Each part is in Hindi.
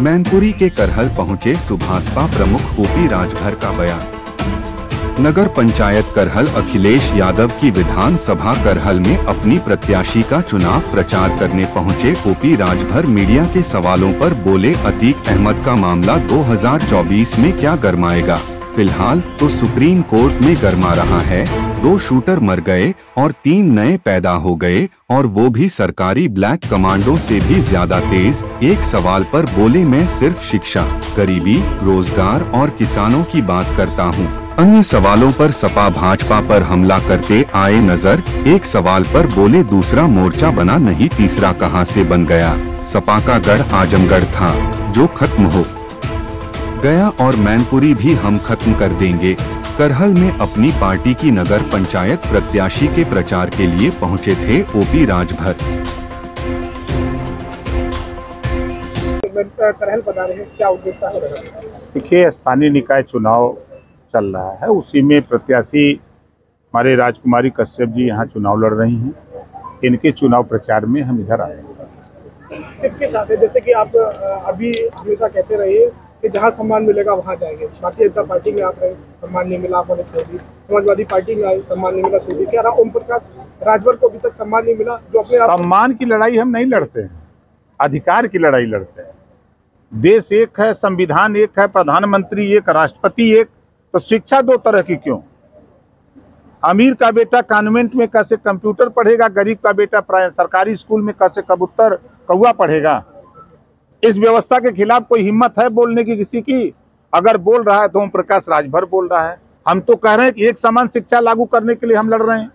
मैनपुरी के करहल पहुंचे सुभाषपा प्रमुख ओपी राजभर का बयान। नगर पंचायत करहल अखिलेश यादव की विधानसभा करहल में अपनी प्रत्याशी का चुनाव प्रचार करने पहुंचे ओपी राजभर मीडिया के सवालों पर बोले, अतीक अहमद का मामला 2024 में क्या गरमाएगा? फिलहाल तो सुप्रीम कोर्ट में गरमा रहा है। 2 शूटर मर गए और 3 नए पैदा हो गए, और वो भी सरकारी ब्लैक कमांडो से भी ज्यादा तेज। एक सवाल पर बोले, मैं सिर्फ शिक्षा, गरीबी, रोजगार और किसानों की बात करता हूँ। अन्य सवालों पर सपा भाजपा पर हमला करते आए नजर। एक सवाल पर बोले, दूसरा मोर्चा बना नहीं, तीसरा कहां से बन गया? सपा का गढ़ आजमगढ़ था जो खत्म हो गया, और मैनपुरी भी हम खत्म कर देंगे। करहल में अपनी पार्टी की नगर पंचायत प्रत्याशी के प्रचार के लिए पहुंचे थे ओपी राजभर। करहल बता रहे हैं, क्या उद्देश्य है? देखिए, स्थानीय निकाय चुनाव चल रहा है, उसी में प्रत्याशी हमारे राजकुमारी कश्यप जी यहाँ चुनाव लड़ रही हैं। इनके चुनाव प्रचार में हम इधर आए हैं। किसके साथ है? जैसे कि आप अभी हमेशा कहते रहिए कि जहाँ सम्मान मिलेगा वहाँ जाएंगे। भारतीय जनता पार्टी में आप रहे, सम्मान नहीं मिला, आपने छोड़ दी। समाजवादी पार्टी में आए, सम्मान नहीं मिला, छोड़ दी। क्या रहा, ओम प्रकाश राजभर को अभी तक सम्मान नहीं मिला? जो अपने सम्मान की लड़ाई हम नहीं लड़ते हैं, अधिकार की लड़ाई लड़ते हैं। देश एक है, संविधान एक है, प्रधानमंत्री एक, राष्ट्रपति एक, तो शिक्षा 2 तरह की क्यों? अमीर का बेटा कॉन्वेंट में कैसे कंप्यूटर पढ़ेगा, गरीब का बेटा सरकारी स्कूल में कैसे कबूतर कौवा पढ़ेगा? इस व्यवस्था के खिलाफ कोई हिम्मत है बोलने की किसी की? अगर बोल रहा है तो ओम प्रकाश राजभर बोल रहा है। हम तो कह रहे हैं कि एक समान शिक्षा लागू करने के लिए हम लड़ रहे हैं।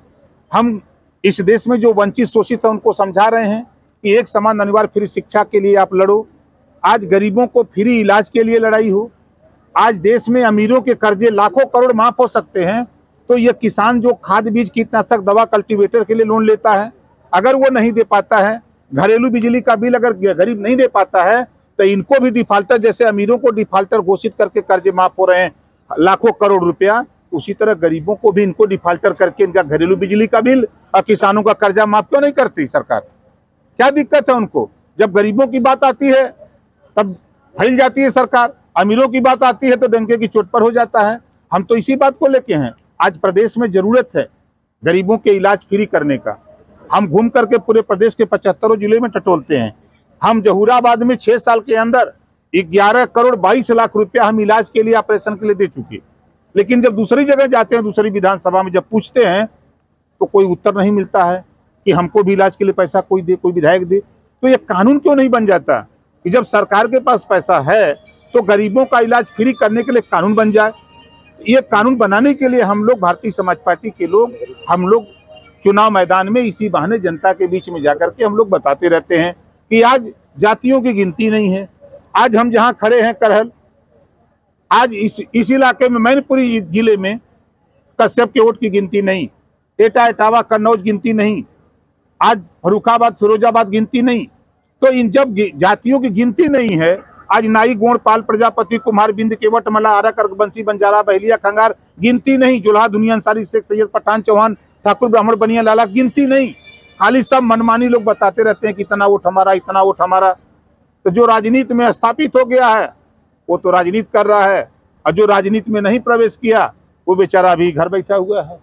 हम इस देश में जो वंचित शोषित है उनको समझा रहे हैं कि एक समान अनिवार्य फ्री शिक्षा के लिए आप लड़ो। आज गरीबों को फ्री इलाज के लिए लड़ाई हो। आज देश में अमीरों के कर्जे लाखों करोड़ माफ हो सकते हैं, तो ये किसान जो खाद बीज कीटनाशक दवा कल्टीवेटर के लिए लोन लेता है, अगर वो नहीं दे पाता है, घरेलू बिजली का बिल अगर गरीब नहीं दे पाता है, तो इनको भी डिफाल्टर, जैसे अमीरों को डिफाल्टर घोषित करके कर्जे माफ हो रहे हैं लाखों करोड़ रुपया, उसी तरह गरीबों को भी इनको डिफाल्टर करके इनका घरेलू बिजली का बिल और किसानों का कर्जा माफ क्यों नहीं करती सरकार? क्या दिक्कत है उनको? जब गरीबों की बात आती है तब फैल जाती है सरकार, अमीरों की बात आती है तो डंके की चोट पर हो जाता है। हम तो इसी बात को लेके हैं। आज प्रदेश में जरूरत है गरीबों के इलाज फ्री करने का। हम घूम करके पूरे प्रदेश के 75 जिले में टटोलते हैं। हम जहूराबाद में 6 साल के अंदर 11 करोड़ 22 लाख रुपया हम इलाज के लिए, ऑपरेशन के लिए दे चुके। लेकिन जब दूसरी जगह जाते हैं, दूसरी विधानसभा में जब पूछते हैं तो कोई उत्तर नहीं मिलता है कि हमको भी इलाज के लिए पैसा कोई दे, कोई विधायक दे। तो ये कानून क्यों नहीं बन जाता कि जब सरकार के पास पैसा है तो गरीबों का इलाज फ्री करने के लिए कानून बन जाए? ये कानून बनाने के लिए हम लोग, भारतीय समाज पार्टी के लोग, हम लोग चुनाव मैदान में इसी बहाने जनता के बीच में जाकर के हम लोग बताते रहते हैं कि आज जातियों की गिनती नहीं है। आज हम जहां खड़े हैं करहल, आज इस इलाके में मैनपुरी जिले में कश्यप के वोट की गिनती नहीं, एटा इटावा कन्नौज गिनती नहीं, आज फर्रुखाबाद फिरोजाबाद गिनती नहीं। तो इन जब जातियों की गिनती नहीं है, आज नाई गोंड पाल प्रजापति कुम्हार बिंद केवट मला आरा कर्क बंसी बंजारा बहलिया खंगार गिनती नहीं, जुल्हा दुनिया अंसारी शेख सैयद पठान चौहान ठाकुर ब्राह्मण बनिया लाला गिनती नहीं। खाली सब मनमानी लोग बताते रहते हैं कि इतना वोट हमारा, इतना वोट हमारा। तो जो राजनीति में स्थापित हो गया है वो तो राजनीति कर रहा है, और जो राजनीति में नहीं प्रवेश किया वो बेचारा अभी घर बैठा हुआ है।